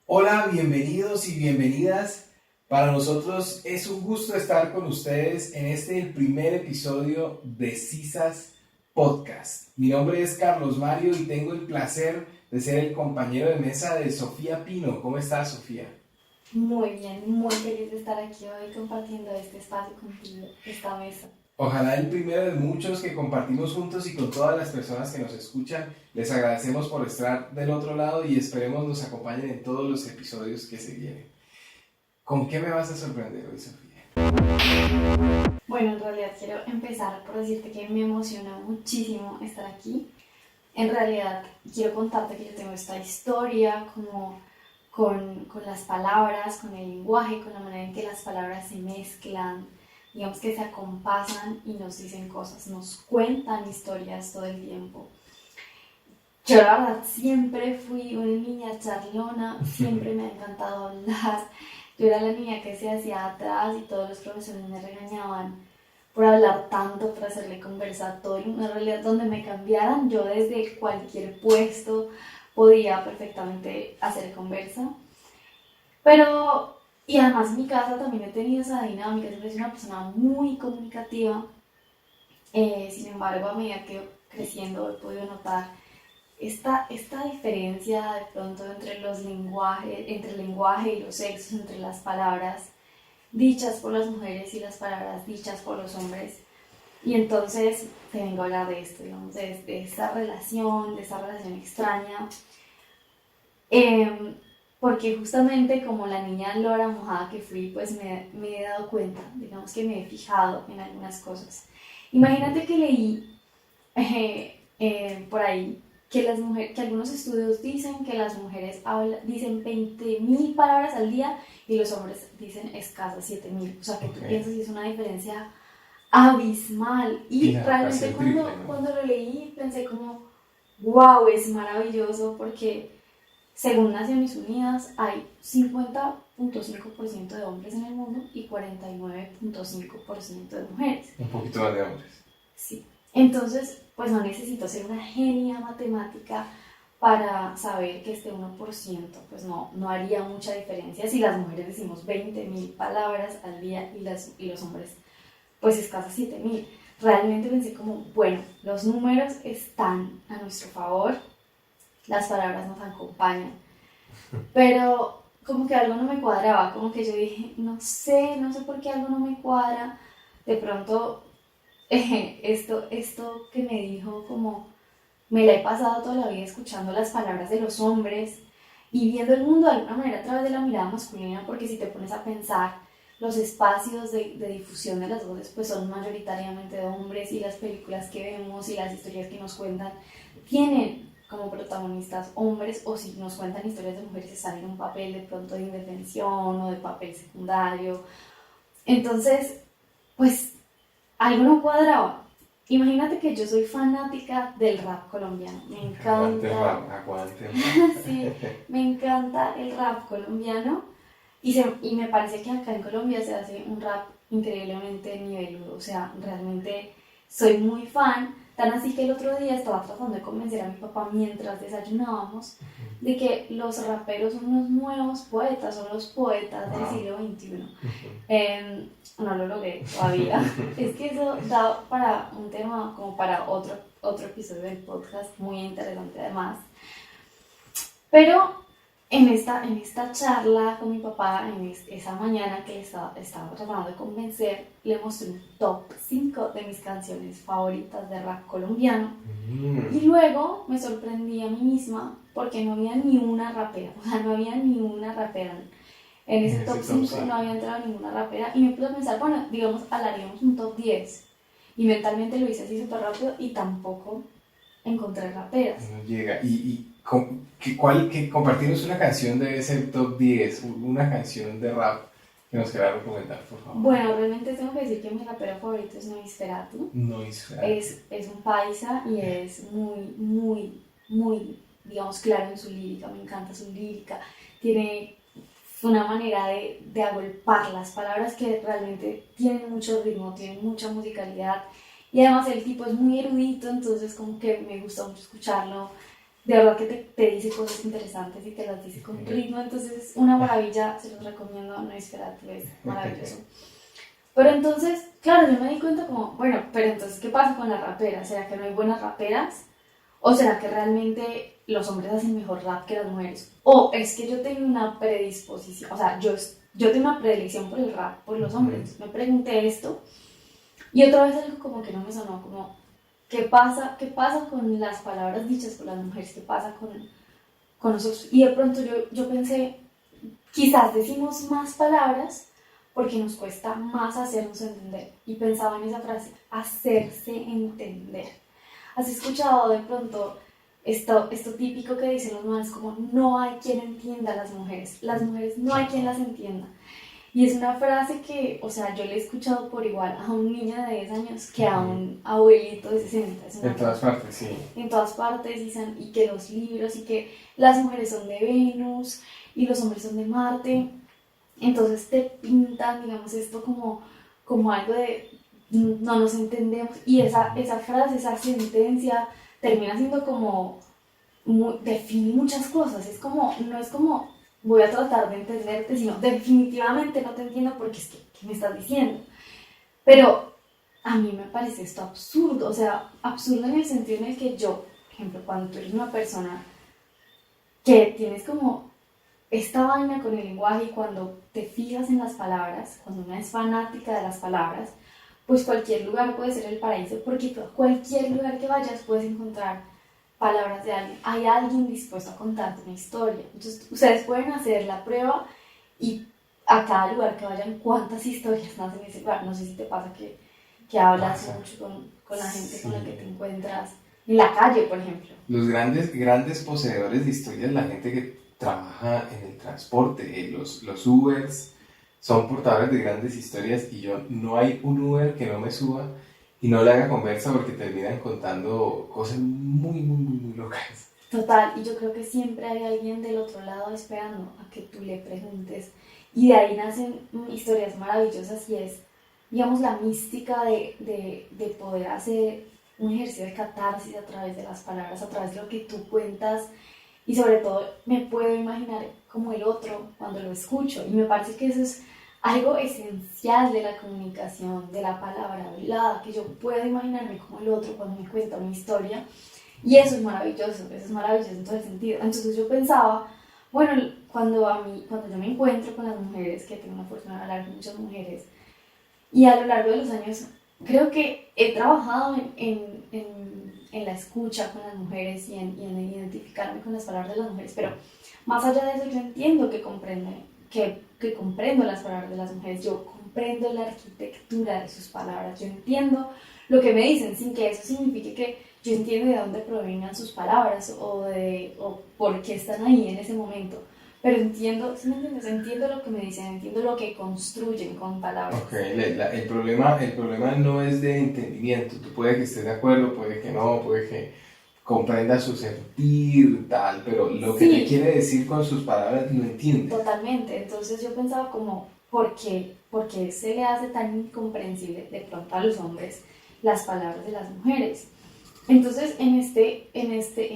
Hola, bienvenidos y bienvenidas. Para nosotros es un gusto estar con ustedes en el primer episodio de CISAS Podcast. Mi nombre es Carlos Mario y tengo el placer de ser el compañero de mesa de Sofía Pino. ¿Cómo estás, Sofía? Muy bien, muy feliz de estar aquí hoy compartiendo este espacio contigo, esta mesa. Ojalá el primero de muchos que compartimos juntos y con todas las personas que nos escuchan. Les agradecemos por estar del otro lado y esperemos nos acompañen en todos los episodios que se vienen. ¿Con qué me vas a sorprender hoy, Sofía? Bueno, en realidad quiero empezar por decirte que me emociona muchísimo estar aquí. En realidad quiero contarte que yo tengo esta historia como con las palabras, con el lenguaje, con la manera en que las palabras se mezclan, digamos que se acompasan y nos dicen cosas, nos cuentan historias todo el tiempo. Yo la verdad siempre fui una niña charlona, siempre me ha encantado hablar. Yo era la niña que se hacía atrás y todos los profesores me regañaban por hablar tanto, por hacerle conversa a todo el mundo. En realidad, donde me cambiaran, yo desde cualquier puesto podía perfectamente hacer conversa. Pero, y además en mi casa también he tenido esa dinámica, siempre soy una persona muy comunicativa. Sin embargo, a medida que creciendo he podido notar esta diferencia de pronto entre los lenguajes, entre el lenguaje y los sexos, entre las palabras dichas por las mujeres y las palabras dichas por los hombres. Y entonces te vengo a hablar de esto, digamos, de de esta relación extraña, eh, porque justamente como la niña lora mojada que fui, pues me he dado cuenta, digamos que me he fijado en algunas cosas. Imagínate que leí por ahí que que algunos estudios dicen que las mujeres dicen 20.000 palabras al día y los hombres dicen escasas 7.000. O sea, que tú piensas que es una diferencia abismal. Y Casi realmente el triple, ¿no? cuando lo leí pensé como, wow, es maravilloso porque según Naciones Unidas hay 50.5% de hombres en el mundo y 49.5% de mujeres. Un poquito más de hombres. Sí. Entonces, pues no necesito ser una genia matemática para saber que este 1% pues no haría mucha diferencia si las mujeres decimos 20.000 palabras al día y los hombres pues escasas 7.000. Realmente pensé como, bueno, los números están a nuestro favor, las palabras nos acompañan, pero como que algo no me cuadraba, como que yo dije, no sé por qué algo no me cuadra, de pronto esto que me dijo, como me la he pasado toda la vida escuchando las palabras de los hombres y viendo el mundo de alguna manera a través de la mirada masculina, porque si te pones a pensar, los espacios de difusión de las voces pues son mayoritariamente de hombres y las películas que vemos y las historias que nos cuentan tienen como protagonistas hombres, o si nos cuentan historias de mujeres están en un papel de pronto de indefensión o de papel secundario. Entonces, pues algo no cuadraba. Imagínate que yo soy fanática del rap colombiano. Me Aguante el encanta, rap, aguante el rap. sí, me encanta el rap colombiano. Y me parece que acá en Colombia se hace un rap increíblemente niveludo. O sea, realmente soy muy fan. Tan así que el otro día estaba tratando de convencer a mi papá mientras desayunábamos de que los raperos son los nuevos poetas, son los poetas del Wow. siglo XXI. No lo logré todavía. Es que eso da para un tema, como para otro episodio del podcast, muy interesante además. Pero en esta charla con mi papá, esa mañana que estaba tratando de convencer, le mostré un top 5 de mis canciones favoritas de rap colombiano. Y luego me sorprendí a mí misma porque no había ni una rapera, o sea, no había ni una rapera. En En ese ese top top 5 no 5. había entrado ninguna rapera y me puse a pensar, bueno, digamos, haríamos un top 10. Y mentalmente lo hice así súper rápido y tampoco encontré raperas. No llega. Compartirnos una canción de ese top 10, una canción de rap que nos quiera recomendar, por favor. Bueno, realmente tengo que decir que mi rapero favorito es Noisferatu. Noise Rap. Es un paisa y es muy, digamos, claro en su lírica. Me encanta su lírica. Tiene una manera de agolpar las palabras que realmente tienen mucho ritmo, tienen mucha musicalidad. Y además el tipo es muy erudito, entonces como que me gusta mucho escucharlo. de verdad que te dice cosas interesantes y te las dice con ritmo, entonces es una maravilla, se los recomiendo, Nosferatu es maravilloso. Pero entonces, claro, yo me di cuenta como, bueno, pero entonces, ¿qué pasa con las raperas? ¿Será que no hay buenas raperas? ¿O será que realmente los hombres hacen mejor rap que las mujeres? ¿O es que yo tengo una predisposición, o sea, yo tengo una predilección por el rap, por los hombres? Entonces me pregunté esto y otra vez algo como que no me sonó, como, ¿qué pasa con las palabras dichas por las mujeres? ¿Qué pasa con nosotros? Y de pronto yo pensé, quizás decimos más palabras porque nos cuesta más hacernos entender. Y pensaba en esa frase, hacerse entender. ¿Has escuchado de pronto esto típico que dicen los manes como no hay quien entienda a las mujeres no hay quien las entienda? Y es una frase que, o sea, yo le he escuchado por igual a un niño de 10 años que a un abuelito de 60. En todas partes, sí. En todas partes dicen, y que los libros, y que las mujeres son de Venus, y los hombres son de Marte. Entonces te pintan, digamos, esto como algo de no nos entendemos. Y esa frase, esa sentencia, termina siendo como, define muchas cosas. Es como, no es como voy a tratar de entenderte, sino definitivamente no te entiendo porque es que, ¿qué me estás diciendo? Pero a mí me parece esto absurdo, o sea, absurdo en el sentido en el que yo, por ejemplo, cuando tú eres una persona que tienes como esta vaina con el lenguaje y cuando te fijas en las palabras, cuando una es fanática de las palabras, pues cualquier lugar puede ser el paraíso porque tú a cualquier lugar que vayas puedes encontrar palabras de alguien. Hay alguien dispuesto a contarte una historia. Entonces ustedes pueden hacer la prueba y a cada lugar que vayan, cuántas historias nacen en ese lugar. No sé si te pasa que hablas mucho con la gente con la que te encuentras en la calle, por ejemplo. Los grandes poseedores de historias, la gente que trabaja en el transporte, los Ubers, son portadores de grandes historias y yo no hay un Uber que no me suba y no le haga conversa porque terminan contando cosas muy locas. Total, y yo creo que siempre hay alguien del otro lado esperando a que tú le preguntes y de ahí nacen historias maravillosas y es, digamos, la mística de poder hacer un ejercicio de catarsis a través de las palabras, a través de lo que tú cuentas y sobre todo me puedo imaginar como el otro cuando lo escucho y me parece que eso es algo esencial de la comunicación, de la palabra hablada, que yo puedo imaginarme como el otro cuando me cuenta una historia y eso es maravilloso en todo el sentido. Entonces yo pensaba, bueno, cuando yo me encuentro con las mujeres, que tengo la fortuna de hablar con muchas mujeres, y a lo largo de los años creo que he trabajado en la escucha con las mujeres y en identificarme con las palabras de las mujeres, pero más allá de eso yo entiendo que comprendo las palabras de las mujeres, yo comprendo la arquitectura de sus palabras, yo entiendo lo que me dicen sin que eso signifique que yo entiendo de dónde provengan sus palabras o por qué están ahí en ese momento. Pero entiendo, ¿sí me entiendes? Entiendo lo que me dicen, entiendo lo que construyen con palabras. Ok, el problema no es de entendimiento. Tú puede que estés de acuerdo, puede que no, puede que comprenda su sentir, tal, pero lo que te quiere decir con sus palabras no entiende. Totalmente. Entonces yo pensaba como, ¿por qué se le hace tan incomprensible de pronto a los hombres las palabras de las mujeres? Entonces en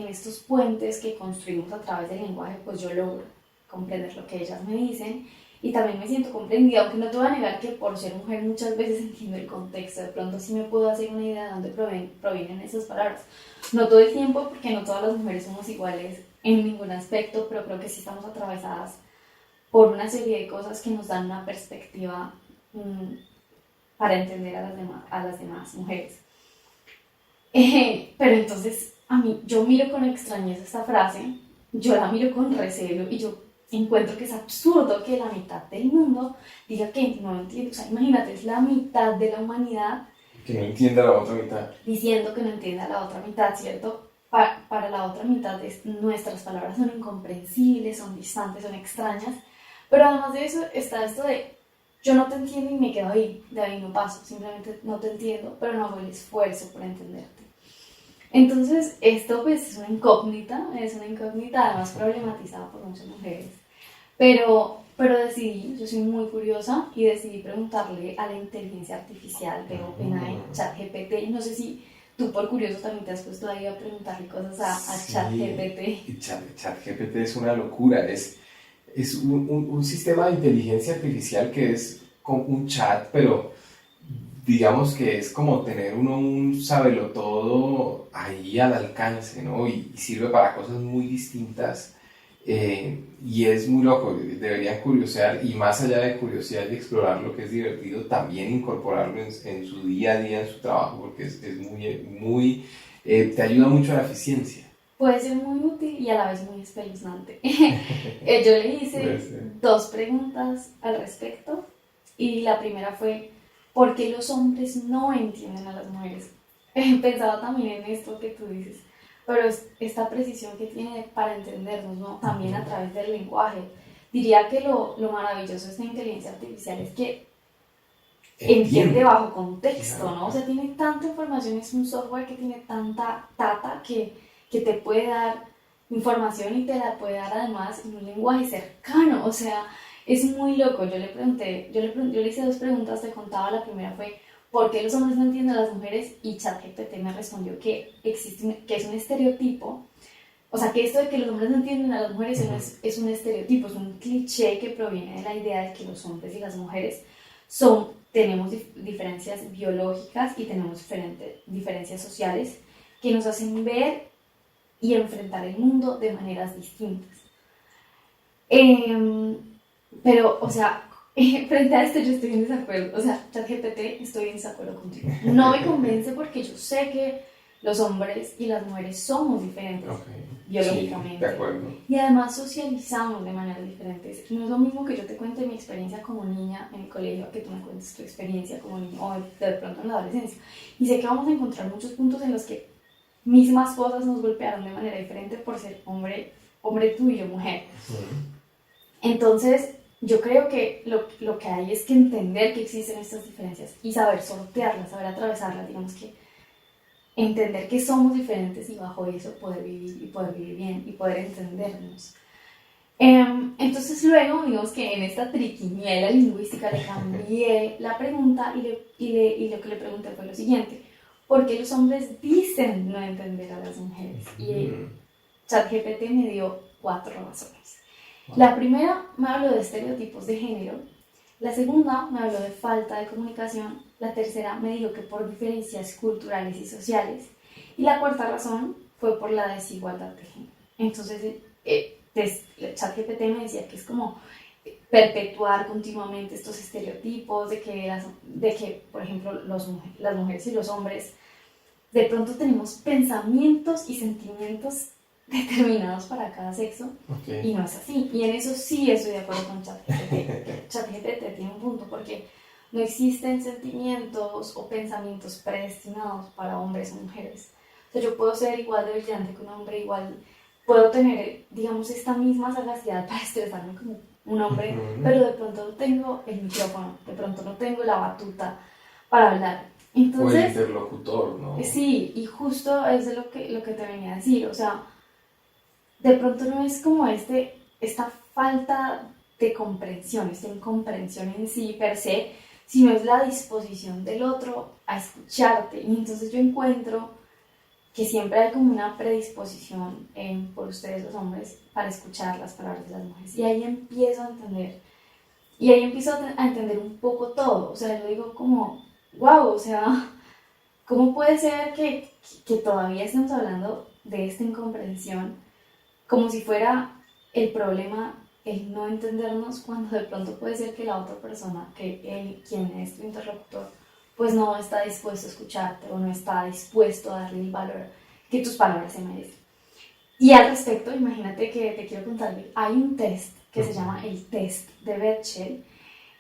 estos puentes que construimos a través del lenguaje, pues yo logro comprender lo que ellas me dicen y también me siento comprendida, aunque no te voy a negar que por ser mujer muchas veces entiendo el contexto, de pronto sí me puedo hacer una idea de dónde provienen esas palabras. No todo el tiempo, porque no todas las mujeres somos iguales en ningún aspecto, pero creo que sí estamos atravesadas por una serie de cosas que nos dan una perspectiva para entender a las demás mujeres. Pero entonces, yo miro con extrañeza esta frase, yo la miro con recelo y yo encuentro que es absurdo que la mitad del mundo diga que no entiende. O sea, imagínate, es la mitad de la humanidad que no entienda la otra mitad. Diciendo que no entienda la otra mitad, ¿cierto? Para la otra mitad nuestras palabras son incomprensibles, son distantes, son extrañas. Pero además de eso está esto de yo no te entiendo y me quedo ahí, de ahí no paso, simplemente no te entiendo, pero no hago el esfuerzo por entenderte. Entonces, esto pues es una incógnita además problematizada por muchas mujeres. Pero decidí, yo soy muy curiosa y decidí preguntarle a la inteligencia artificial de OpenAI, ChatGPT, no sé si tú por curioso también te has puesto ahí a preguntarle cosas a Sí, ChatGPT. ChatGPT es una locura, es un sistema de inteligencia artificial que es como un chat, pero digamos que es como tener uno un sabelotodo ahí al alcance, ¿no? Y sirve para cosas muy distintas. Y es muy loco, deberían curiosear, y más allá de curiosear y explorar lo que es divertido, también incorporarlo en su día a día, en su trabajo, porque es te ayuda mucho a la eficiencia. Puede ser muy útil y a la vez muy espeluznante. Yo le Puede hice ser. 2 preguntas al respecto y la primera fue, ¿por qué los hombres no entienden a las mujeres? Pensaba también en esto que tú dices, pero esta precisión que tiene para entendernos, ¿no? También a través del lenguaje. Diría que lo maravilloso de esta inteligencia artificial es que entiende Entiende. bajo contexto, Claro, ¿no? O claro. sea, tiene tanta información, es un software que tiene tanta data que te puede dar información y te la puede dar además en un lenguaje cercano, o sea, es muy loco. Yo le hice 2 preguntas, te contaba, la primera fue, ¿por qué los hombres no entienden a las mujeres? Y ChatGPT me respondió que que es un estereotipo, o sea, que esto de que los hombres no entienden a las mujeres es un estereotipo, es un cliché que proviene de la idea de que los hombres y las mujeres tenemos diferencias biológicas y tenemos diferencias sociales que nos hacen ver y enfrentar el mundo de maneras distintas. Eh, pero, o sea, frente a esto yo estoy en desacuerdo. O sea, ChatGPT, estoy en desacuerdo contigo. No me convence porque yo sé que los hombres y las mujeres somos diferentes Ok, sí, de biológicamente acuerdo. y además socializamos de maneras diferentes. No es lo mismo que yo te cuente mi experiencia como niña en el colegio a que tú me cuentes tu experiencia como niño o de pronto en la adolescencia. Y sé que vamos a encontrar muchos puntos en los que mismas cosas nos golpearon de manera diferente por ser hombre tú y yo mujer. Entonces, yo creo que lo que hay es que entender que existen estas diferencias y saber sortearlas, saber atravesarlas, digamos que entender que somos diferentes y bajo eso poder vivir bien y poder entendernos. Entonces luego, digamos que en esta triquiñuela lingüística le cambié la pregunta y lo que le pregunté fue lo siguiente, ¿por qué los hombres dicen no entender a las mujeres? Y ChatGPT me dio 4 razones. La primera me habló de estereotipos de género, la segunda me habló de falta de comunicación, la tercera me dijo que por diferencias culturales y sociales, y la cuarta razón fue por la desigualdad de género. Entonces, ChatGPT me decía que es como perpetuar continuamente estos estereotipos de que por ejemplo, las mujeres y los hombres de pronto tenemos pensamientos y sentimientos determinados para cada sexo, Okay. y no es así. Y en eso sí estoy de acuerdo con ChatGPT. ChatGPT tiene un punto porque no existen sentimientos o pensamientos predestinados para hombres o mujeres. O sea, yo puedo ser igual de brillante que un hombre, igual puedo tener, digamos, esta misma sagacidad para estresarme como un hombre, pero de pronto no tengo el micrófono, de pronto no tengo la batuta para hablar. O el Entonces, interlocutor, ¿no? sí, y justo es de lo que te venía a decir, o sea, de pronto no es como esta falta de comprensión, esta incomprensión en sí per se, sino es la disposición del otro a escucharte. Y entonces yo encuentro que siempre hay como una predisposición por ustedes los hombres para escuchar las palabras de las mujeres. Y ahí empiezo a entender, y ahí empiezo a entender un poco todo. O sea, yo digo como, wow, o sea, ¿cómo puede ser que todavía estemos hablando de esta incomprensión como si fuera el problema el no entendernos, cuando de pronto puede ser que la otra persona, que quien es tu interlocutor, pues no está dispuesto a escucharte o no está dispuesto a darle el valor que tus palabras se merecen? Y al respecto, imagínate que te quiero contar, hay un test que se llama el test de Bechdel.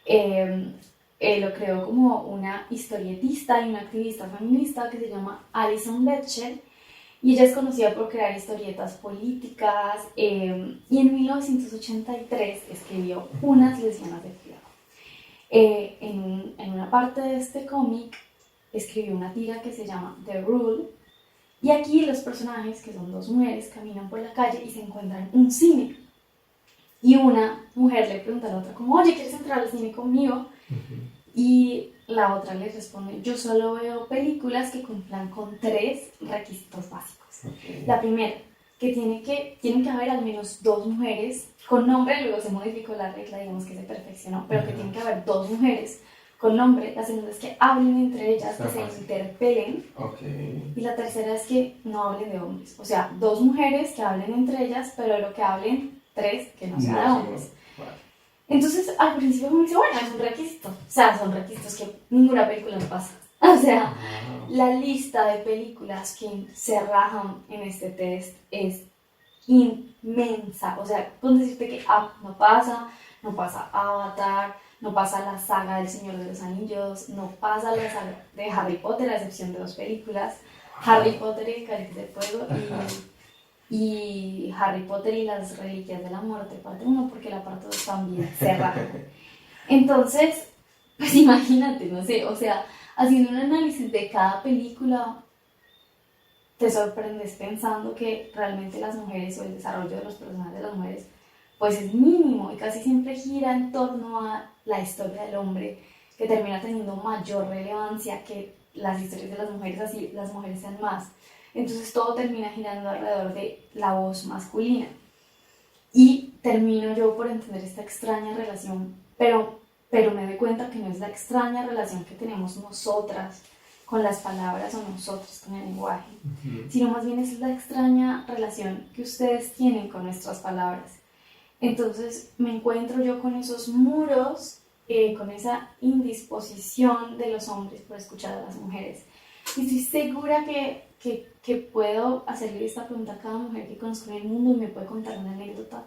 eh, lo creó como una historietista y una activista feminista que se llama Alison Bechdel, y ella es conocida por crear historietas políticas, y en 1983 escribió Unas lesbianas de cuidado. En una parte de este cómic escribió una tira que se llama The Rule, y aquí los personajes, que son 2 mujeres, caminan por la calle y se encuentran un cine. Y una mujer le pregunta a la otra como, oye, ¿quieres entrar al cine conmigo? Y la otra le responde, yo solo veo películas que cumplan con 3 requisitos básicos. Okay. La primera, que tienen que haber al menos 2 mujeres con nombre, luego se modificó la regla, digamos que se perfeccionó, pero que tienen que haber 2 mujeres con nombre. La segunda es que hablen entre ellas, que se interpelen. Okay. Y la tercera es que no hablen de hombres, o sea, 2 mujeres que hablen entre ellas, pero de lo que hablen 3 que no sean de hombres. Entonces, al principio me dice, bueno, es un requisito. O sea, son requisitos que ninguna película nos pasa. O sea, la lista de películas que se rajan en este test es inmensa. O sea, con decirte que no pasa Avatar, no pasa la saga del Señor de los Anillos, no pasa la saga de Harry Potter, a excepción de 2 películas. Harry Potter y el Cáliz de Fuego y Harry Potter y las Reliquias de la Muerte, parte 1, porque la parte 2 también se raja. Entonces, pues imagínate, no sé, o sea, haciendo un análisis de cada película, te sorprendes pensando que realmente las mujeres o el desarrollo de los personajes de las mujeres, pues es mínimo y casi siempre gira en torno a la historia del hombre, que termina teniendo mayor relevancia que las historias de las mujeres, así las mujeres sean más. Entonces todo termina girando alrededor de la voz masculina. Y termino yo por entender esta extraña relación, pero me doy cuenta que no es la extraña relación que tenemos nosotras con las palabras o nosotros con el lenguaje, sino más bien es la extraña relación que ustedes tienen con nuestras palabras. Entonces me encuentro yo con esos muros, con esa indisposición de los hombres por escuchar a las mujeres. Y estoy segura que puedo hacerle esta pregunta a cada mujer que conozco en el mundo y me puede contar una anécdota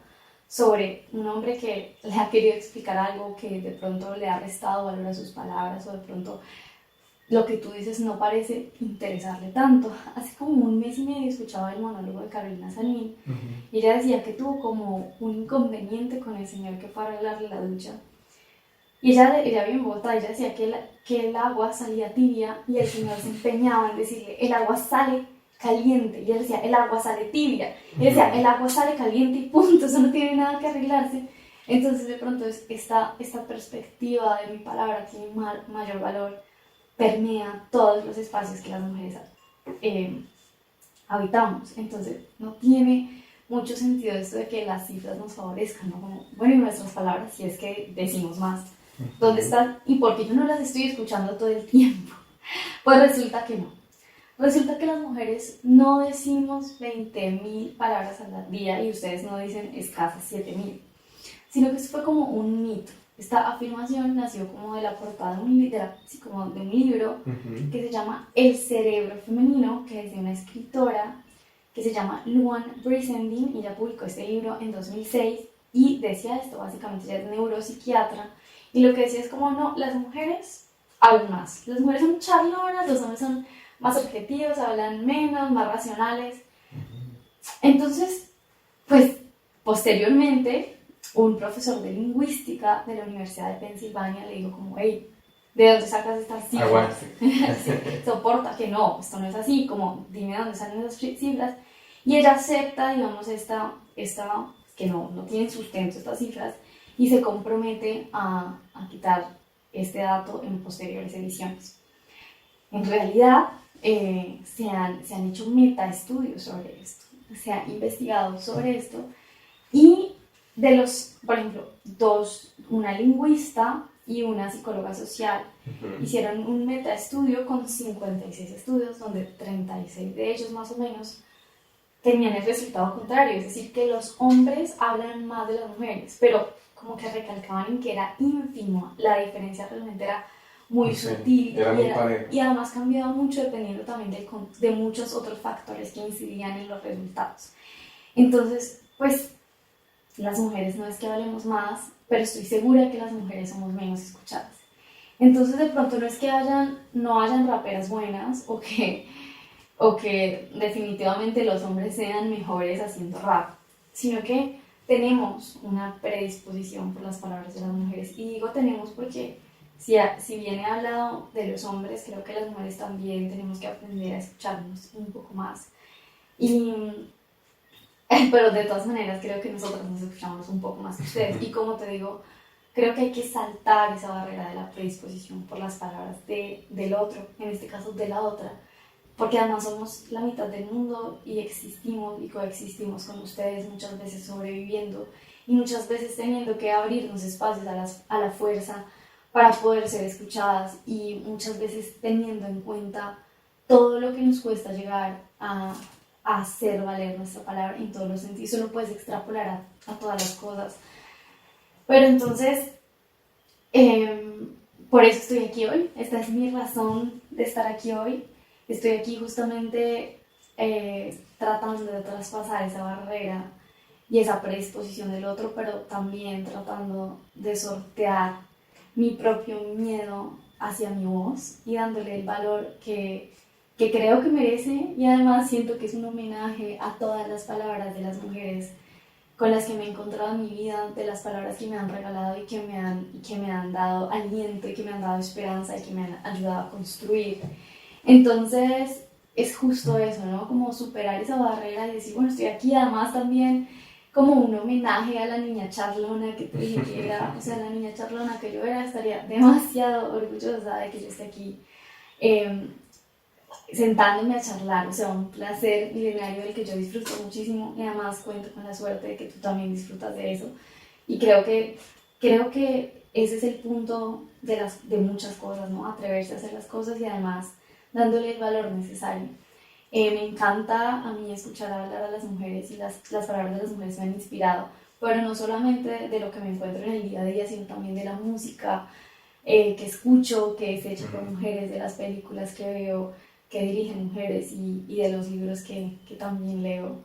sobre un hombre que le ha querido explicar algo, que de pronto le ha restado valor a sus palabras, o de pronto lo que tú dices no parece interesarle tanto. Hace como 1 mes y medio escuchaba el monólogo de Carolina Sanín y ella decía que tuvo como un inconveniente con el señor que fue a arreglarle la ducha. Y ella vive en Bogotá, ella decía que el agua salía tibia y el señor se empeñaba en decirle, el agua sale caliente. Y él decía, el agua sale tibia. Y él decía, el agua sale caliente y punto, eso no tiene nada que arreglarse. Entonces de pronto esta perspectiva de mi palabra tiene mayor valor, permea todos los espacios que las mujeres habitamos. Entonces no tiene mucho sentido esto de que las cifras nos favorezcan, ¿no? Como, bueno, y nuestras palabras, si es que decimos más. ¿Dónde están? ¿Y por qué yo no las estoy escuchando todo el tiempo? Pues resulta que no. Resulta que las mujeres no decimos 20.000 palabras al día y ustedes no dicen escasas 7.000, sino que eso fue como un mito. Esta afirmación nació como de la portada de un libro que se llama El cerebro femenino, que es de una escritora que se llama Luan Brizendine, y ella publicó este libro en 2006 y decía esto, básicamente ella es neuropsiquiatra, y lo que decía es como, no, las mujeres hablan más, las mujeres son charlonas, los hombres son más objetivos, hablan menos, más racionales. Entonces, pues, posteriormente, un profesor de lingüística de la Universidad de Pensilvania le dijo como, hey, ¿de dónde sacas estas cifras? Soporta que no, esto no es así, como, dime dónde salen esas cifras. Y ella acepta, digamos, esta que no tiene sustento estas cifras, y se compromete a quitar este dato en posteriores ediciones. En realidad, se han hecho metaestudios sobre esto, se ha investigado sobre esto, y de los, por ejemplo, una lingüista y una psicóloga social hicieron un metaestudio con 56 estudios, donde 36 de ellos más o menos tenían el resultado contrario, es decir, que los hombres hablan más de las mujeres, pero como que recalcaban en que era ínfimo, la diferencia realmente era muy sutil y además cambiaba mucho dependiendo también de muchos otros factores que incidían en los resultados. Entonces, pues, las mujeres no es que hablemos más, pero estoy segura que las mujeres somos menos escuchadas. Entonces, de pronto no es que no hayan raperas buenas o que definitivamente los hombres sean mejores haciendo rap, sino que tenemos una predisposición por las palabras de las mujeres. Y digo tenemos porque si bien he hablado de los hombres, creo que las mujeres también tenemos que aprender a escucharnos un poco más. Pero de todas maneras creo que nosotros nos escuchamos un poco más que ustedes. Y como te digo, creo que hay que saltar esa barrera de la predisposición por las palabras del otro, en este caso de la otra, porque además somos la mitad del mundo y existimos y coexistimos con ustedes, muchas veces sobreviviendo y muchas veces teniendo que abrirnos espacios a la fuerza para poder ser escuchadas, y muchas veces teniendo en cuenta todo lo que nos cuesta llegar a hacer valer nuestra palabra en todos los sentidos. Eso lo puedes extrapolar a todas las cosas. Pero entonces, por eso estoy aquí hoy. Esta es mi razón de estar aquí hoy. Estoy aquí justamente tratando de traspasar esa barrera y esa predisposición del otro, pero también tratando de sortear mi propio miedo hacia mi voz y dándole el valor que creo que merece, y además siento que es un homenaje a todas las palabras de las mujeres con las que me he encontrado en mi vida, de las palabras que me han regalado y que me han dado aliento y que me han dado esperanza y que me han ayudado a construir. Entonces es justo eso, ¿no? Como superar esa barrera y decir, bueno, estoy aquí, además también como un homenaje a la niña charlona que te dije que era, o sea, la niña charlona que yo era, estaría demasiado orgullosa de que yo esté aquí sentándome a charlar, o sea, un placer milenario del que yo disfruto muchísimo, y además cuento con la suerte de que tú también disfrutas de eso, y creo que ese es el punto de muchas cosas, ¿no? Atreverse a hacer las cosas y además dándole el valor necesario. Me encanta a mí escuchar hablar a las mujeres, y las palabras de las mujeres me han inspirado, pero no solamente de lo que me encuentro en el día a día, sino también de la música que escucho, que es hecha por mujeres, de las películas que veo, que dirigen mujeres, y de los libros que también leo,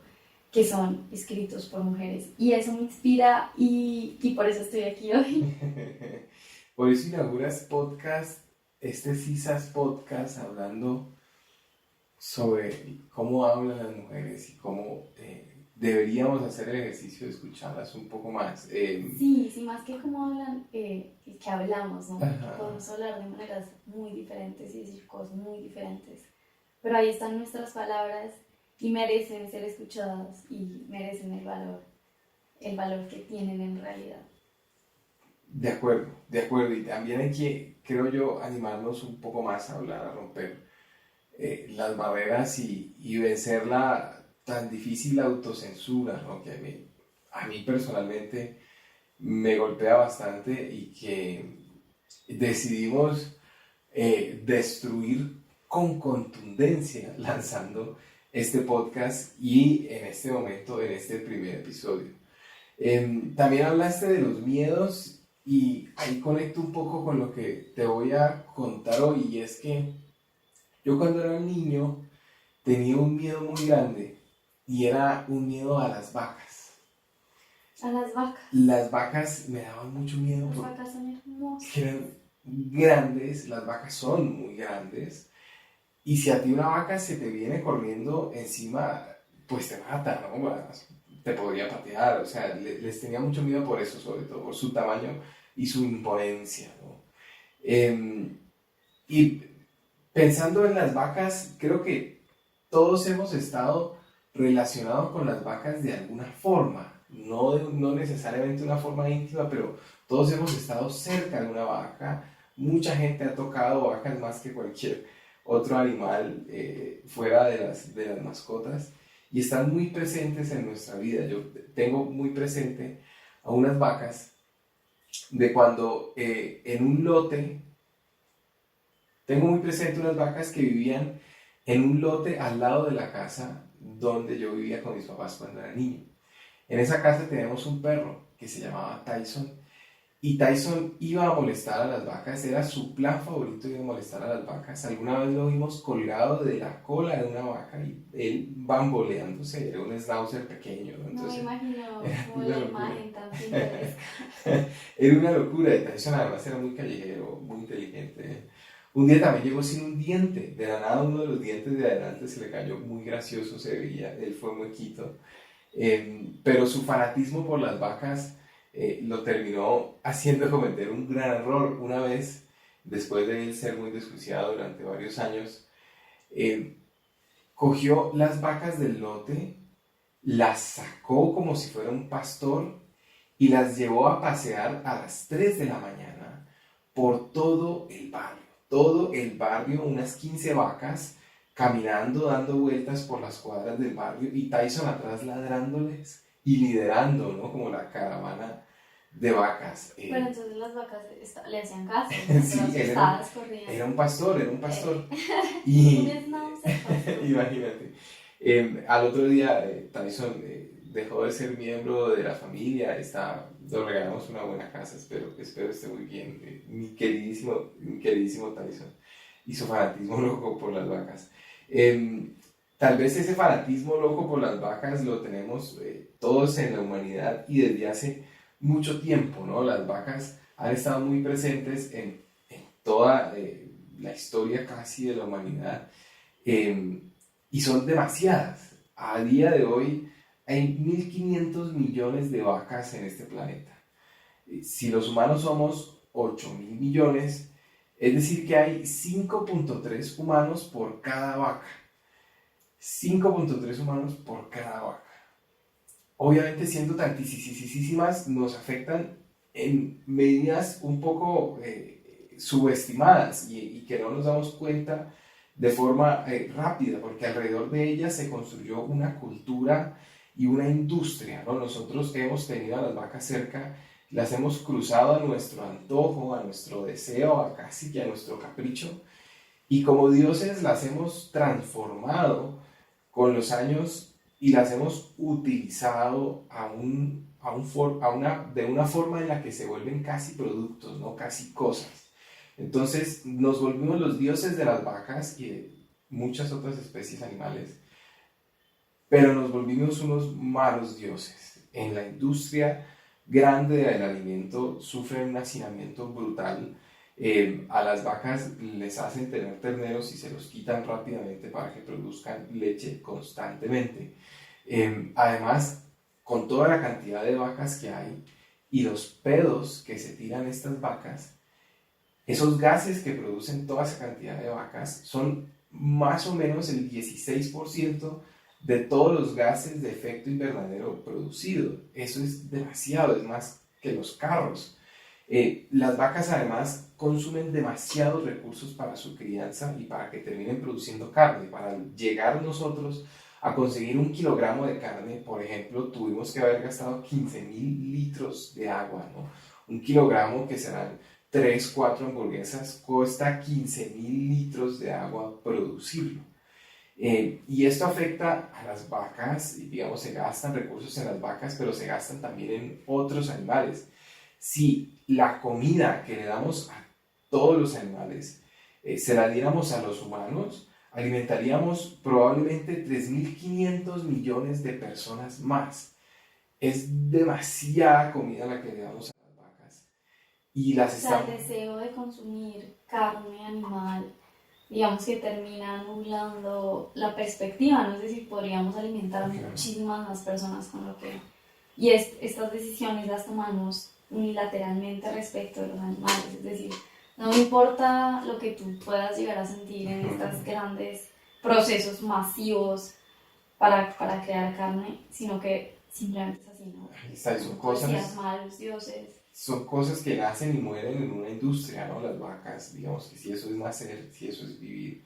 que son escritos por mujeres. Y eso me inspira y por eso estoy aquí hoy. Por eso inauguras podcast, este CISAS podcast, hablando sobre cómo hablan las mujeres y cómo deberíamos hacer el ejercicio de escucharlas un poco más. Sí, sí, más que cómo hablan, que hablamos, ¿no? Ajá. Podemos hablar de maneras muy diferentes y decir cosas muy diferentes, pero ahí están nuestras palabras y merecen ser escuchadas y merecen el valor que tienen en realidad. De acuerdo, y también hay que, creo yo, animarnos un poco más a hablar, a romper las barreras y vencer la tan difícil autocensura, ¿no? Que a mí personalmente me golpea bastante, y que decidimos destruir con contundencia lanzando este podcast y en este momento, en este primer episodio. También hablaste de los miedos, y ahí conecto un poco con lo que te voy a contar hoy, y es que yo cuando era niño tenía un miedo muy grande, y era un miedo a las vacas. A las vacas. Las vacas me daban mucho miedo Las porque vacas son hermosas. eran grandes, las vacas son muy grandes, y si a ti una vaca se te viene corriendo encima, pues te mata, ¿no? Te podría patear, o sea, les tenía mucho miedo por eso, sobre todo por su tamaño y su imponencia, ¿no? Y pensando en las vacas, creo que todos hemos estado relacionados con las vacas de alguna forma, no necesariamente una forma íntima, pero todos hemos estado cerca de una vaca. Mucha gente ha tocado vacas más que cualquier otro animal fuera de las mascotas, y están muy presentes en nuestra vida. Yo tengo muy presente a unas vacas de cuando en un lote, tengo muy presente unas vacas que vivían en un lote al lado de la casa donde yo vivía con mis papás cuando era niño. En esa casa teníamos un perro que se llamaba Tyson, y Tyson iba a molestar a las vacas, era su plan favorito, ir a molestar a las vacas. Alguna vez lo vimos colgado de la cola de una vaca y él bamboleándose, era un schnauzer pequeño, ¿no? Entonces, no me imagino como una la locura. imagen tan pintoresca. Era una locura, y Tyson además era muy callejero, muy inteligente. Un día también llegó sin un diente, de la nada uno de los dientes de adelante se le cayó, muy gracioso se veía, él fue muequito. Pero su fanatismo por las vacas lo terminó haciendo cometer un gran error. Una vez, después de él ser muy desjuiciado durante varios años, cogió las vacas del lote, las sacó como si fuera un pastor y las llevó a pasear a las 3 de la mañana por todo el barrio. Todo el barrio, unas 15 vacas, caminando, dando vueltas por las cuadras del barrio y Tyson atrás ladrándoles y liderando, ¿no? Como la caravana de vacas. Bueno, entonces las vacas le hacían caso, Sí, pero él asustadas corrían. era un pastor, era un pastor. Un Y pastor. imagínate. Al otro día Tyson dejó de ser miembro de la familia, le regalamos una buena casa, espero esté muy bien. Mi queridísimo Tyson y su fanatismo loco por las vacas. Tal vez ese fanatismo loco por las vacas lo tenemos todos en la humanidad y desde hace mucho tiempo, ¿no? Las vacas han estado muy presentes en toda la historia casi de la humanidad y son demasiadas. A día de hoy hay 1.500 millones de vacas en este planeta. Si los humanos somos 8.000 millones, es decir que hay 5.3 humanos por cada vaca. 5.3 humanos por cada vaca. Obviamente siendo tantísimas nos afectan en medidas un poco subestimadas y que no nos damos cuenta de forma rápida, porque alrededor de ellas se construyó una cultura y una industria, ¿no? Nosotros hemos tenido a las vacas cerca, las hemos cruzado a nuestro antojo, a nuestro deseo, a casi que a nuestro capricho, y como dioses las hemos transformado con los años y las hemos utilizado de una forma en la que se vuelven casi productos, ¿no? Casi cosas. Entonces nos volvimos los dioses de las vacas y de muchas otras especies animales, pero nos volvimos unos malos dioses. En la industria grande del alimento sufren un hacinamiento brutal. A las vacas les hacen tener terneros y se los quitan rápidamente para que produzcan leche constantemente. Además, con toda la cantidad de vacas que hay y los pedos que se tiran estas vacas, esos gases que producen toda esa cantidad de vacas son más o menos el 16% de todos los gases de efecto invernadero producido. Eso es demasiado, es más que los carros. Las vacas además consumen demasiados recursos para su crianza y para que terminen produciendo carne. Para llegar nosotros a conseguir 1 kilogramo de carne, por ejemplo, tuvimos que haber gastado 15.000 litros de agua, ¿no? 1 kilogramo, que serán 3, 4 hamburguesas, cuesta 15.000 litros de agua producirlo. Y esto afecta a las vacas, y digamos, se gastan recursos en las vacas, pero se gastan también en otros animales. Si la comida que le damos a todos los animales se la diéramos a los humanos, alimentaríamos probablemente 3.500 millones de personas más. Es demasiada comida la que le damos a las vacas. Y las O sea, el deseo de consumir carne animal, digamos que termina nublando la perspectiva, ¿no? Es decir, podríamos alimentar muchísimas más personas con lo que... Y estas decisiones las tomamos unilateralmente respecto de los animales, es decir, no importa lo que tú puedas llegar a sentir en estos grandes procesos masivos para crear carne, sino que simplemente es así, ¿no? Malos dioses. Son cosas que nacen y mueren en una industria, ¿no? Las vacas, digamos que si eso es nacer, si eso es vivir,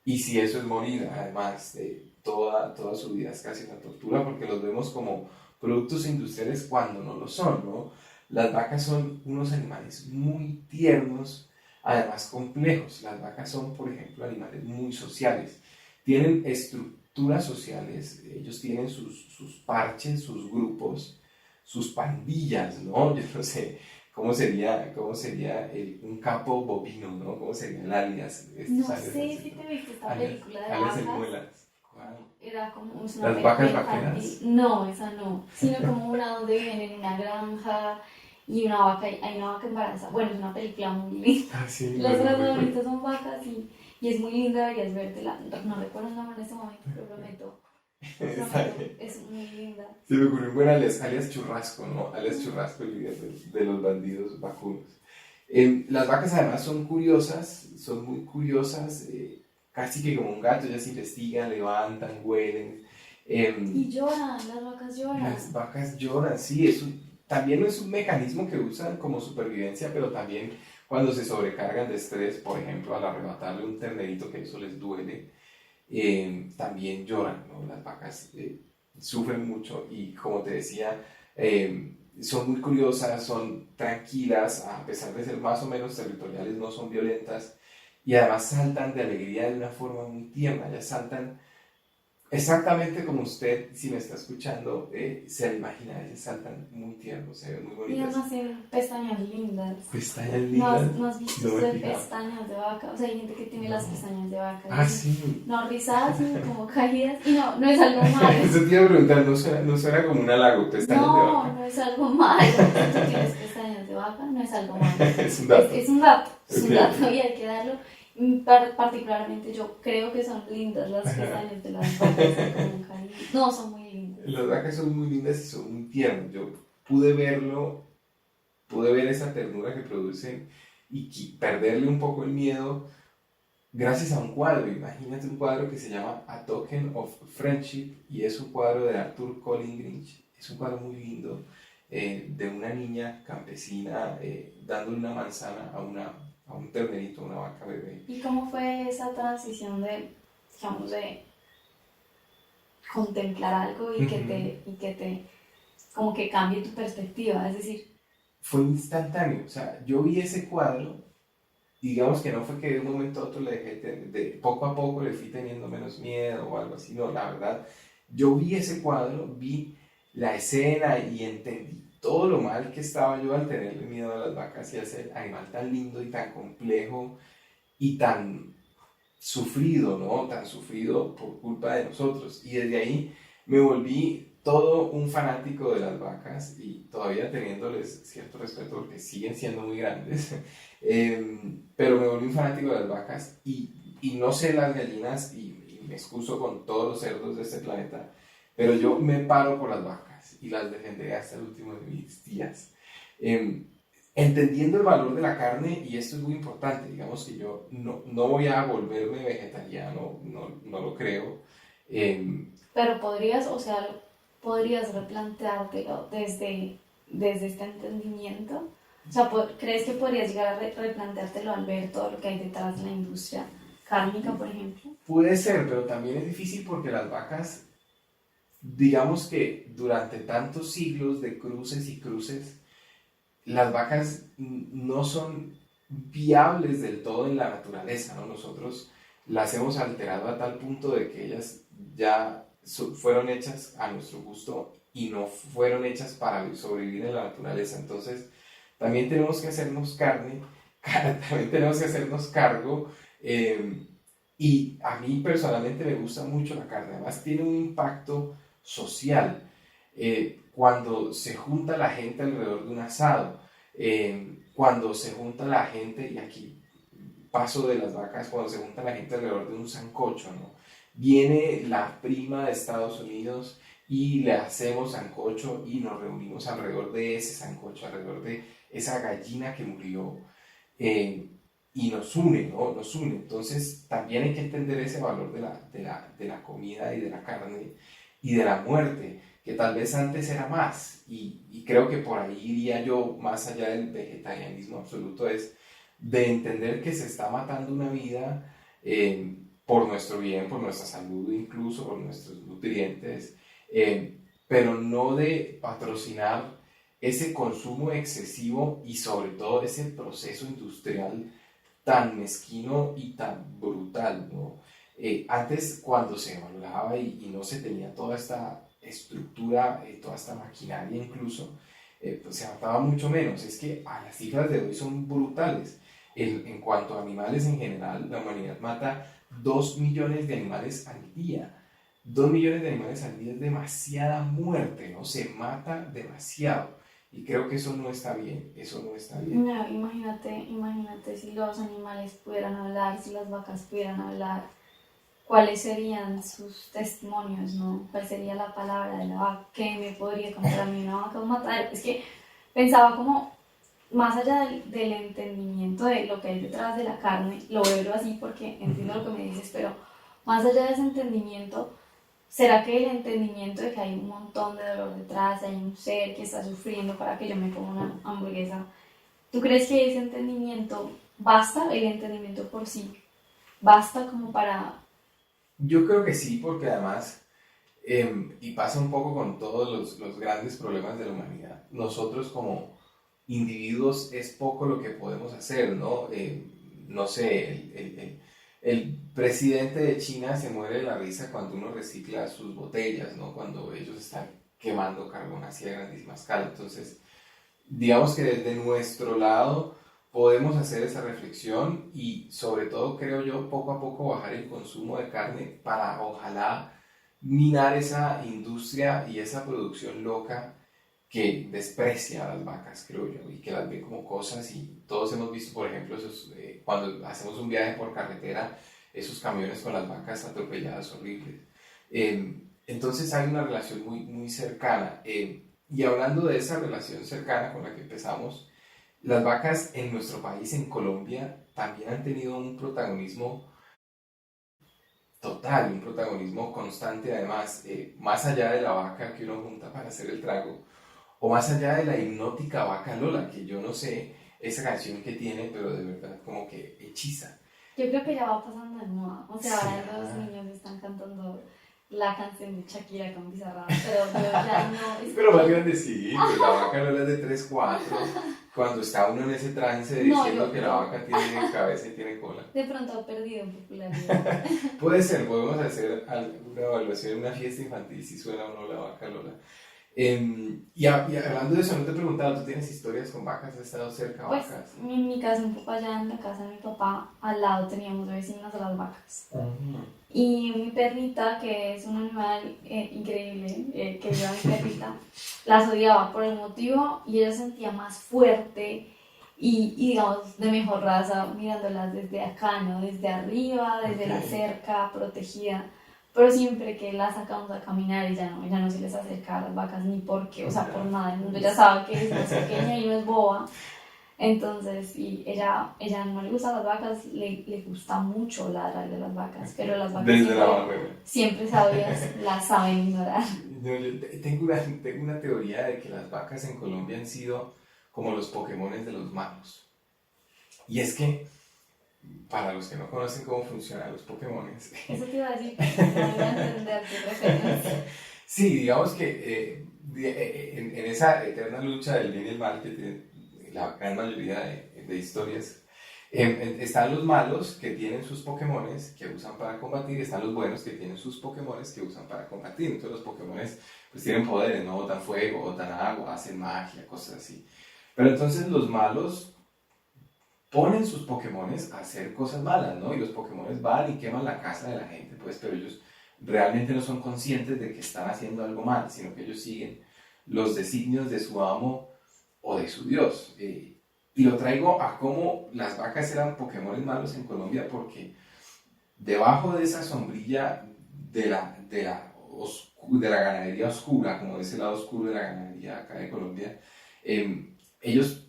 y si eso es morir, además de toda su vida es casi una tortura, porque los vemos como productos industriales cuando no lo son, ¿no? Las vacas son unos animales muy tiernos, además complejos. Las vacas son, por ejemplo, animales muy sociales. Tienen estructuras sociales, ellos tienen sus parches, sus grupos, sus pandillas, ¿no? Yo no sé cómo sería un capo bovino, ¿no? ¿Cómo sería el alias? No sé si te viste esta película de vacas. Era como una ¿Las vacas vaqueras? No, esa no. Sino como una donde viven en una granja y hay una vaca embarazada. Bueno, es una película muy linda. Sí, las protagonistas son vacas y es muy linda, deberías vértela. No recuerdo el nombre en este momento, pero prometo. Es muy linda. Se me ocurrió un buen alias Churrasco, ¿no? Alias Churrasco, el líder de los bandidos vacunos. Las vacas además son curiosas, son muy curiosas, casi que como un gato, ellas investigan, levantan, huelen. Y lloran, las vacas lloran. Las vacas lloran, sí, también es un mecanismo que usan como supervivencia, pero también cuando se sobrecargan de estrés, por ejemplo, al arrebatarle un ternerito que eso les duele, también lloran, ¿no? Las vacas sufren mucho y como te decía, son muy curiosas, son tranquilas, a pesar de ser más o menos territoriales, no son violentas y además saltan de alegría de una forma muy tierna, ellas saltan exactamente como usted, si me está escuchando, se lo imagina, ellas saltan muy tiernos, se ven muy Y bonitas. además tienen pestañas lindas. Pestañas ¿No lindas, no has visto no me he usted fijado. pestañas de vaca? O sea, hay gente que tiene las No. pestañas de vaca. Ah, sí. No rizadas, sino como caídas. Y no, no es algo malo. Eso te iba a preguntar, no suena como un halago, pestañas de No, vaca. no es algo malo. Si tú tienes pestañas de vaca, no es algo malo. Es un dato. Es un dato, es un Ok. dato y hay que darlo. Particularmente yo creo que son lindas las pestañas de las vacas, como caídas. No, son muy lindas. Las vacas son muy lindas y son muy tiernas. Yo pude verlo, pude ver esa ternura que producen y perderle un poco el miedo gracias a un cuadro. Imagínate un cuadro que se llama A Token of Friendship y es un cuadro de Arthur Collin Grinch. Es un cuadro muy lindo de una niña campesina dándole una manzana a un ternerito, a una vaca bebé. ¿Y cómo fue esa transición de, digamos, de contemplar algo y que te, como que cambie tu perspectiva? Es decir, Fue instantáneo, o sea, yo vi ese cuadro, digamos que no fue que de un momento a otro le dejé, de poco a poco le fui teniendo menos miedo o algo así, no, la verdad, yo vi ese cuadro, vi la escena y entendí todo lo mal que estaba yo al tenerle miedo a las vacas y a ese animal tan lindo y tan complejo y tan sufrido, ¿no? Tan sufrido por culpa de nosotros. Y desde ahí me volví todo un fanático de las vacas y todavía teniéndoles cierto respeto porque siguen siendo muy grandes, pero me volví un fanático de las vacas y no sé las gallinas y me excuso con todos los cerdos de este planeta, pero yo me paro por las vacas y las defenderé hasta el último de mis días. Eh, Entendiendo el valor de la carne, y esto es muy importante, digamos que yo no voy a volverme vegetariano, no lo creo. pero podrías, o sea, podrías replanteártelo desde este entendimiento. O sea, ¿crees que podrías llegar a replanteártelo al ver todo lo que hay detrás de la industria cárnica, por ejemplo? Puede ser, pero también es difícil porque las vacas, digamos que durante tantos siglos de cruces y cruces, las vacas no son viables del todo en la naturaleza, ¿no? Nosotros las hemos alterado a tal punto de que ellas ya fueron hechas a nuestro gusto y no fueron hechas para sobrevivir en la naturaleza. Entonces, también tenemos que hacernos carne, también tenemos que hacernos cargo. Y a mí personalmente me gusta mucho la carne, además tiene un impacto social. Cuando se junta la gente alrededor de un asado, cuando se junta la gente, y aquí paso de las vacas, cuando se junta la gente alrededor de un sancocho, ¿no? Viene la prima de Estados Unidos y le hacemos sancocho y nos reunimos alrededor de ese sancocho, alrededor de esa gallina que murió y nos une, ¿no? Nos une. Entonces también hay que entender ese valor de la comida y de la carne y de la muerte, que tal vez antes era más. Y creo que por ahí iría yo más allá del vegetarianismo absoluto, es de entender que se está matando una vida por nuestro bien, por nuestra salud, incluso por nuestros nutrientes, pero no de patrocinar ese consumo excesivo y sobre todo ese proceso industrial tan mezquino y tan brutal, ¿no? Antes, cuando se evaluaba y no se tenía toda esta estructura, toda esta maquinaria incluso, pues se mataba mucho menos. Es que las cifras de hoy son brutales. En cuanto a animales en general, la humanidad mata 2 millones de animales al día. 2 millones de animales al día es demasiada muerte, ¿no? Se mata demasiado. Y creo que eso no está bien, eso no está bien. No, imagínate si los animales pudieran hablar, si las vacas pudieran hablar, ¿cuáles serían sus testimonios, no? ¿Cuál sería la palabra de la vaca? ¿Qué me podría contar a mí una vaca o matar? Es que pensaba como, más allá del entendimiento de lo que hay detrás de la carne, lo veo así porque entiendo lo que me dices, pero más allá de ese entendimiento, ¿Será que el entendimiento de que hay un montón de dolor detrás, hay un ser que está sufriendo para que yo me coma una hamburguesa? ¿Tú crees que ese entendimiento basta, el entendimiento por sí, basta como para... Yo creo que sí, porque además, y pasa un poco con todos los grandes problemas de la humanidad, nosotros como individuos es poco lo que podemos hacer, ¿no? No sé, el presidente de China se muere de la risa cuando uno recicla sus botellas, ¿no? Cuando ellos están quemando carbón así a grandísima escala. Entonces, digamos que desde nuestro lado podemos hacer esa reflexión y sobre todo creo yo poco a poco bajar el consumo de carne para ojalá minar esa industria y esa producción loca que desprecia a las vacas, creo yo, y que las ve como cosas y todos hemos visto, por ejemplo, esos, cuando hacemos un viaje por carretera, esos camiones con las vacas atropelladas horribles. Entonces hay una relación muy, muy cercana. Y hablando de esa relación cercana con la que empezamos, las vacas en nuestro país, en Colombia, también han tenido un protagonismo total, un protagonismo constante además, más allá de la vaca que uno junta para hacer el trago, o más allá de la hipnótica vaca Lola, que yo no sé esa canción que tiene, pero de verdad como que hechiza. Yo creo que ya va pasando de moda. O sea, Sí, ahora los niños están cantando la canción de Shakira con Bizarrap, pero yo ya no pero más escucho. grande sí, pues la vaca Lola es de 3 4 cuando está uno en ese trance No, diciendo que la vaca tiene cabeza y tiene cola. de pronto ha perdido en popularidad. Puede ser, podemos hacer una evaluación en una fiesta infantil si suena o no la vaca Lola. Y hablando de eso, no te he preguntado, ¿tú tienes historias con vacas? ¿Has estado cerca a Pues vacas? en mi casa, un poco allá en la casa de mi papá, al lado teníamos de vecinas a las vacas. Ujú. Y mi perrita, que es un animal increíble, que lleva mi perrita, las odiaba por el motivo y ella se sentía más fuerte y digamos de mejor raza mirándolas desde acá, ¿no? Desde arriba, desde la Ok. cerca, protegida. Pero siempre que la sacamos a caminar, ella no se les acerca a las vacas ni porque, o sea, por nada del mundo. Ella sabe que es más pequeña y no es boba. Entonces, y ella no le gustan las vacas, le gusta mucho ladrar de las vacas, pero las vacas Desde la siempre, barrera. siempre sabias, las saben ignorar. Yo tengo una teoría de que las vacas en Colombia han sido como los Pokémones de los malos. Y es que, para los que no conocen cómo funcionan los Pokémones, Eso te iba a decir, no iba a entender tu referencia. sí, digamos que en esa eterna lucha del bien y el mal que tiene la gran mayoría de historias, están los malos que tienen sus Pokémones que usan para combatir, están los buenos que tienen sus Pokémones que usan para combatir. Entonces los Pokémones pues tienen poderes, ¿no? Botan fuego, botan agua, hacen magia, cosas así. Pero entonces los malos ponen sus Pokémones a hacer cosas malas, ¿no? Y los Pokémones van y queman la casa de la gente, pues, pero ellos realmente no son conscientes de que están haciendo algo mal, sino que ellos siguen los designios de su amo o de su dios. Y lo traigo a cómo las vacas eran Pokémones malos en Colombia, porque debajo de esa sombrilla de la ganadería oscura, como de ese lado oscuro de la ganadería acá de Colombia,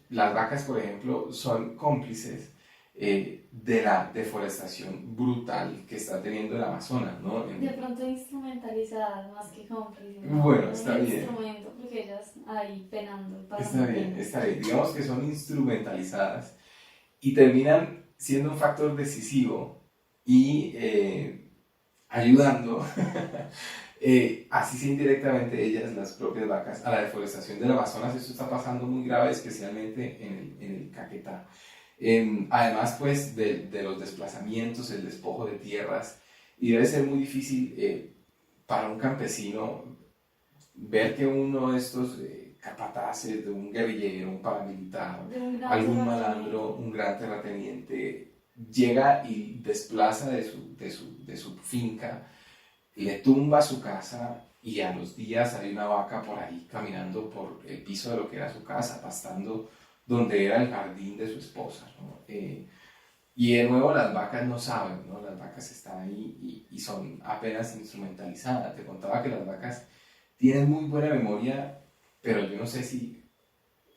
las vacas, por ejemplo, son cómplices de la deforestación brutal que está teniendo el Amazonas, ¿no? De pronto instrumentalizadas más que cómplices, ¿no? Bueno, Un está bien. instrumento, porque ellas ahí penando, Está pasando bien, pena. está bien. Digamos que son instrumentalizadas y terminan siendo un factor decisivo y ayudando, así sea indirectamente ellas, las propias vacas, a la deforestación del Amazonas. Esto está pasando muy grave, especialmente en el Caquetá. Además, pues, de los desplazamientos, el despojo de tierras, y debe ser muy difícil para un campesino ver que uno de estos capataces, de un guerrillero, un paramilitar, De un gran algún terrateniente. malandro, un gran terrateniente, llega y desplaza de su finca, le tumba su casa y a los días hay una vaca por ahí caminando por el piso de lo que era su casa, pastando donde era el jardín de su esposa, ¿no? Y de nuevo las vacas no saben, ¿no? Las vacas están ahí y son apenas instrumentalizadas. Te contaba que las vacas tienen muy buena memoria, pero yo no sé si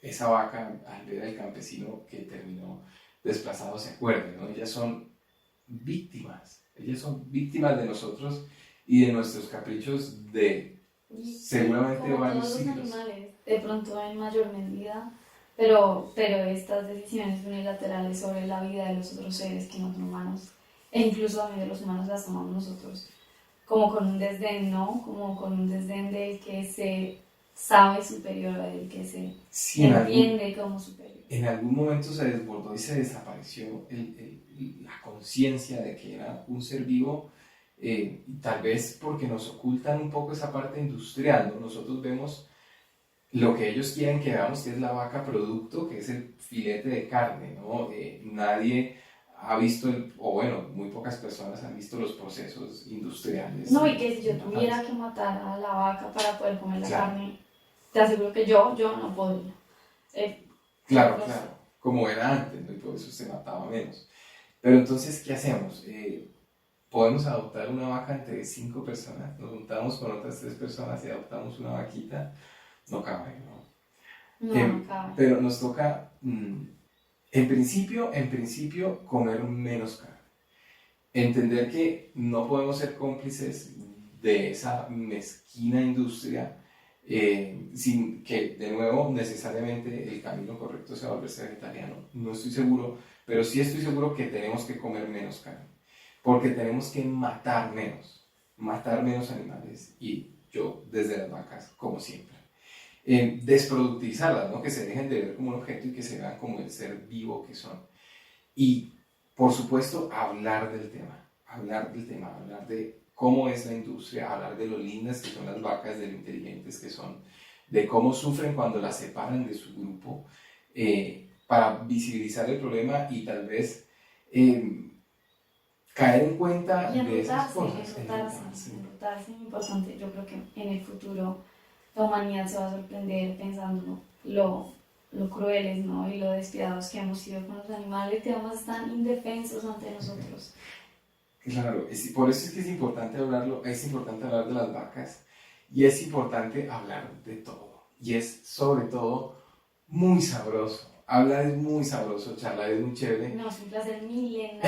esa vaca, al ver al campesino que terminó desplazado, se acuerde, ¿no? Ellas son víctimas de nosotros y y de nuestros caprichos de seguramente como varios todos los siglos. animales, de pronto en mayor medida, pero estas decisiones unilaterales sobre la vida de los otros seres que no son humanos, e incluso también de los humanos las tomamos nosotros, como con un desdén, ¿no? Como con un desdén del que se sabe superior, del que se Sí, entiende como superior. En algún momento se desbordó y se desapareció la conciencia de que era un ser vivo, y tal vez porque nos ocultan un poco esa parte industrial, ¿no? Nosotros vemos lo que ellos quieren que veamos, que es la vaca producto, que es el filete de carne, ¿no? Nadie ha visto, o bueno, muy pocas personas han visto los procesos industriales. No, y que si yo tuviera que matar a la vaca para poder comer la carne, te aseguro que yo no podría. Claro, como era antes, ¿no? Y por eso se mataba menos. Pero entonces, ¿qué hacemos? Podemos adoptar una vaca entre 5 personas, nos juntamos con otras 3 personas y adoptamos una vaquita, no cabe, ¿no? No cabe. Pero nos toca, en principio, comer menos carne. Entender que no podemos ser cómplices de esa mezquina industria, sin que, de nuevo, necesariamente el camino correcto sea volverse vegetariano. No estoy seguro, pero sí estoy seguro que tenemos que comer menos carne, porque tenemos que matar menos animales, y yo, desde las vacas, como siempre. Desproductivizarlas, ¿no? Que se dejen de ver como un objeto y que se vean como el ser vivo que son. Y, por supuesto, hablar de cómo es la industria, hablar de lo lindas que son las vacas, de lo inteligentes que son, de cómo sufren cuando las separan de su grupo, para visibilizar el problema y tal vez caer en cuenta de esas cosas. Enrutarse es importante. Yo creo que en el futuro la humanidad se va a sorprender pensando lo crueles, ¿no? Y lo despiadados que hemos sido con los animales, que además están indefensos ante nosotros. Claro, por eso es que es importante hablar de las vacas, y es importante hablar de todo, y es sobre todo muy sabroso. Hablar es muy sabroso, charlar es muy chévere. No, es un placer milenario.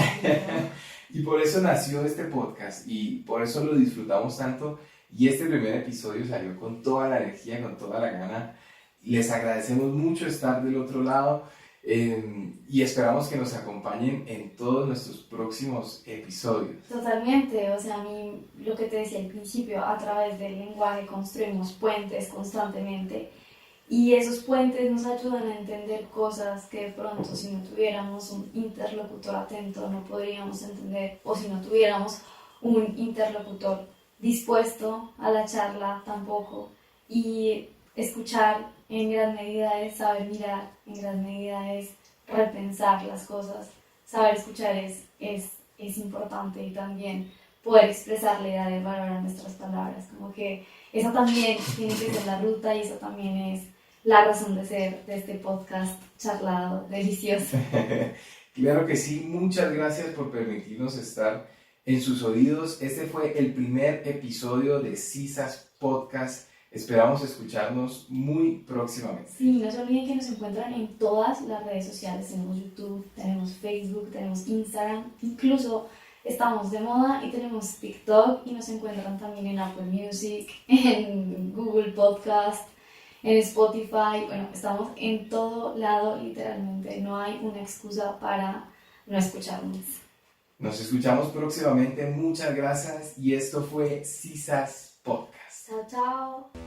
Y por eso nació este podcast, y por eso lo disfrutamos tanto, y este primer episodio salió con toda la energía, con toda la gana. Les agradecemos mucho estar del otro lado, y esperamos que nos acompañen en todos nuestros próximos episodios. Totalmente, o sea, a mí lo que te decía al principio, a través del lenguaje construimos puentes constantemente, y esos puentes nos ayudan a entender cosas que de pronto, si no tuviéramos un interlocutor atento, no podríamos entender, o si no tuviéramos un interlocutor dispuesto a la charla tampoco. Y escuchar en gran medida es saber mirar, en gran medida es repensar las cosas. Saber escuchar es importante, y también poder expresarle, dar el valor a nuestras palabras. Como que esa también tiene que ser la ruta, y eso también es la razón de ser de este podcast charlado, delicioso. Claro que sí, muchas gracias por permitirnos estar en sus oídos. Este fue el primer episodio de CISAS Podcast. Esperamos escucharnos muy próximamente. Sí, no se olviden que nos encuentran en todas las redes sociales. Tenemos YouTube, tenemos Facebook, tenemos Instagram, incluso estamos de moda y tenemos TikTok, y nos encuentran también en Apple Music, en Google Podcast, en Spotify. Bueno, estamos en todo lado, literalmente. No hay una excusa para no escucharnos. Nos escuchamos próximamente. Muchas gracias, y esto fue CISAS Podcast. Chao, chao.